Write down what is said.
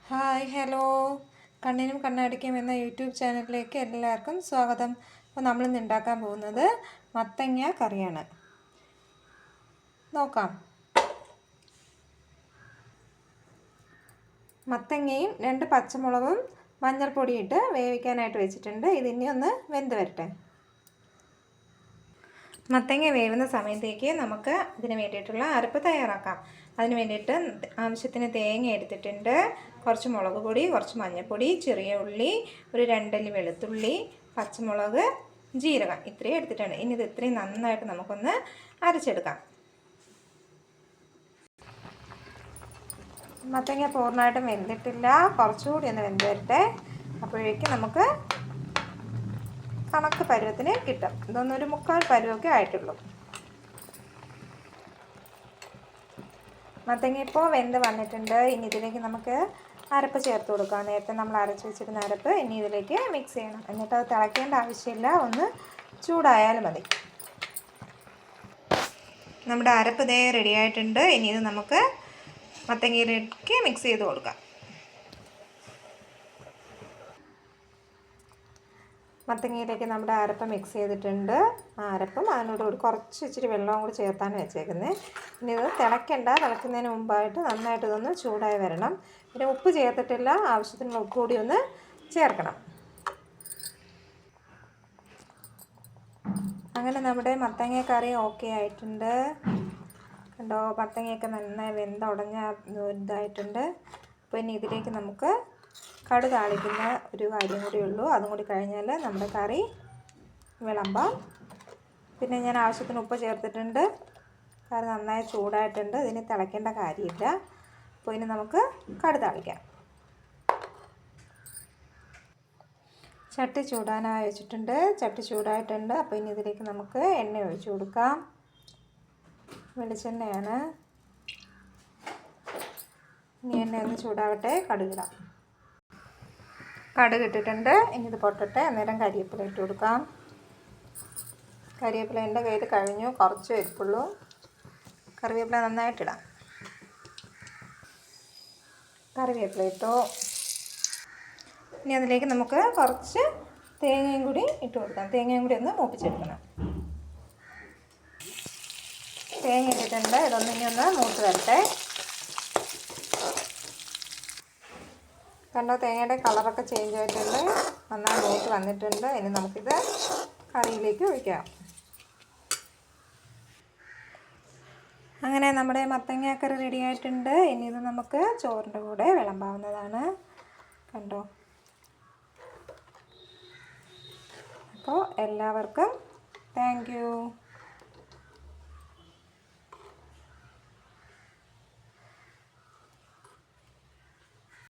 Hi hello കണ്ണിനും കണ്ണാടിക്കും എന്ന YouTube ചാനലിലേക്ക് എല്ലാവർക്കും സ്വാഗതം. അപ്പോൾ നമ്മളിന്ന് ഉണ്ടാക്കാൻ പോകുന്നത് മത്തങ്ങ കറിയാണ്. നോക്കാം. മത്തങ്ങയും 2 പച്ചമുളകും മഞ്ഞൾപ്പൊടി ഇട്ട് വേവിക്കാനായിട്ട് വെച്ചിട്ടുണ്ട്. ഇതിനി ഒന്ന് വെന്ത് വരട്ടെ. മത്തങ്ങ വേവുന്ന സമയത്തേക്ക് നമുക്ക് ഇതിന് വേണ്ടിയിട്ടുള്ള അരപ്പ് തയ്യാറാക്കാം. അതിന് വേണ്ടിയിട്ട് ആവശ്യത്തിന് തേങ്ങ എടുത്തിട്ടുണ്ട്, കുറച്ച് മുളക് പൊടി, കുറച്ച് മഞ്ഞൾപ്പൊടി, ചെറിയ ഉള്ളി, ഒരു 2 അല്ലി വെളുത്തുള്ളി, പച്ചമുളക്, ജീരകം ഇത്രയും എടുത്തിട്ടുണ്ട്. ഇനി ഇത് ഇത്രയും നന്നായിട്ട് നമുക്കൊന്ന് അരച്ചെടുക്കാം. മത്തങ്ങ പൂർണ്ണമായിട്ടും വെന്തിട്ടില്ല, കുറച്ചുകൂടി ഒന്ന് വെന്ത് വരട്ടെ. അപ്പോഴേക്കും നമുക്ക് കണക്ക് പരുവത്തിന് കിട്ടും. ഇതൊന്നൊരു 3/4 പരുവമൊക്കെ ആയിട്ടുള്ളൂ. മത്തങ്ങ ഇപ്പോൾ വെന്ത് വന്നിട്ടുണ്ട്. ഇനി ഇതിലേക്ക് നമുക്ക് അരപ്പ് ചേർത്ത് കൊടുക്കാം. നേരത്തെ നമ്മൾ അരച്ച് വെച്ചിരുന്ന അരപ്പ് ഇനി ഇതിലേക്ക് മിക്സ് ചെയ്യണം. എന്നിട്ട് അത് തിളയ്ക്കേണ്ട ആവശ്യമില്ല, ഒന്ന് ചൂടായാലും മതി. നമ്മുടെ അരപ്പ് ഇതേ റെഡി ആയിട്ടുണ്ട്. ഇനി ഇത് നമുക്ക് മത്തങ്ങയിലേക്ക് മിക്സ് ചെയ്ത് കൊടുക്കാം. മത്തങ്ങയിലേക്ക് നമ്മുടെ അരപ്പ് മിക്സ് ചെയ്തിട്ടുണ്ട്. ആ അരപ്പും അതിനോട് ഒരു കുറച്ച് ഇച്ചിരി വെള്ളവും കൂടി ചേർത്താണ് വെച്ചേക്കുന്നത്. ഇനി ഇത് തിളയ്ക്കേണ്ട, തിളയ്ക്കുന്നതിന് മുമ്പായിട്ട് നന്നായിട്ട് ഇതൊന്ന് ചൂടായി വരണം. പിന്നെ ഉപ്പ് ചേർത്തിട്ടില്ല, ആവശ്യത്തിനുള്ള ഉപ്പ് കൂടി ഒന്ന് ചേർക്കണം. അങ്ങനെ നമ്മുടെ മത്തങ്ങ കറി ഓക്കെ ആയിട്ടുണ്ട്. കണ്ടോ, മത്തങ്ങയൊക്കെ നന്നായി വെന്തുടഞ്ഞ ഇതായിട്ടുണ്ട്. അപ്പോൾ ഇനി ഇതിലേക്ക് നമുക്ക് കടുക് താളിക്കുന്ന ഒരു കാര്യം കൂടി ഉള്ളൂ. അതും കൂടി കഴിഞ്ഞാൽ നമ്മുടെ കറി വിളമ്പാം. പിന്നെ ഞാൻ ആവശ്യത്തിന് ഉപ്പ് ചേർത്തിട്ടുണ്ട്. കറി നന്നായി ചൂടായിട്ടുണ്ട്. ഇതിന് തിളയ്ക്കേണ്ട കാര്യമില്ല. അപ്പോൾ ഇനി നമുക്ക് കടുക് താളിക്കാം. ചട്ടി ചൂടാനായി വെച്ചിട്ടുണ്ട്. ചട്ടി ചൂടായിട്ടുണ്ട്. അപ്പോൾ ഇനി ഇതിലേക്ക് നമുക്ക് എണ്ണ ഒഴിച്ചു കൊടുക്കാം. വെളിച്ചെണ്ണയാണ്. ഇനി എണ്ണ ഒന്ന് ചൂടാവട്ടെ, കടുകിടാം. കടുക് ഇട്ടിട്ടുണ്ട്. ഇനി ഇത് പൊട്ടട്ടെ. അന്നേരം കരിവേപ്പില ഇട്ട് കൊടുക്കാം. കരിവേപ്പില എൻ്റെ കയ്യിൽ കഴിഞ്ഞു, കുറച്ച് ഇരിപ്പുള്ളൂ. കറിവേപ്പില നന്നായിട്ടിടാം. കറിവേപ്പില ഇട്ടു. ഇനി അതിലേക്ക് നമുക്ക് കുറച്ച് തേങ്ങയും കൂടി ഇട്ട് കൊടുക്കാം. തേങ്ങയും കൂടി ഒന്ന് മൂപ്പിച്ചെടുക്കണം. തേങ്ങ ഇട്ടിട്ടുണ്ട്. ഇതൊന്നിനി ഒന്ന് മൂത്ത് വരട്ടെ. കണ്ടോ, തേങ്ങയുടെ കളറൊക്കെ ചേഞ്ച് ആയിട്ടുണ്ട്, നന്നായി മൂത്ത് വന്നിട്ടുണ്ട്. ഇനി നമുക്കിത് കറിയിലേക്ക് ഒഴിക്കാം. അങ്ങനെ നമ്മുടെ മത്തങ്ങാക്കറി റെഡി ആയിട്ടുണ്ട്. ഇനി ഇത് നമുക്ക് ചോറിൻ്റെ കൂടെ വിളമ്പാവുന്നതാണ്. കണ്ടോ. അപ്പോൾ എല്ലാവർക്കും താങ്ക് യു.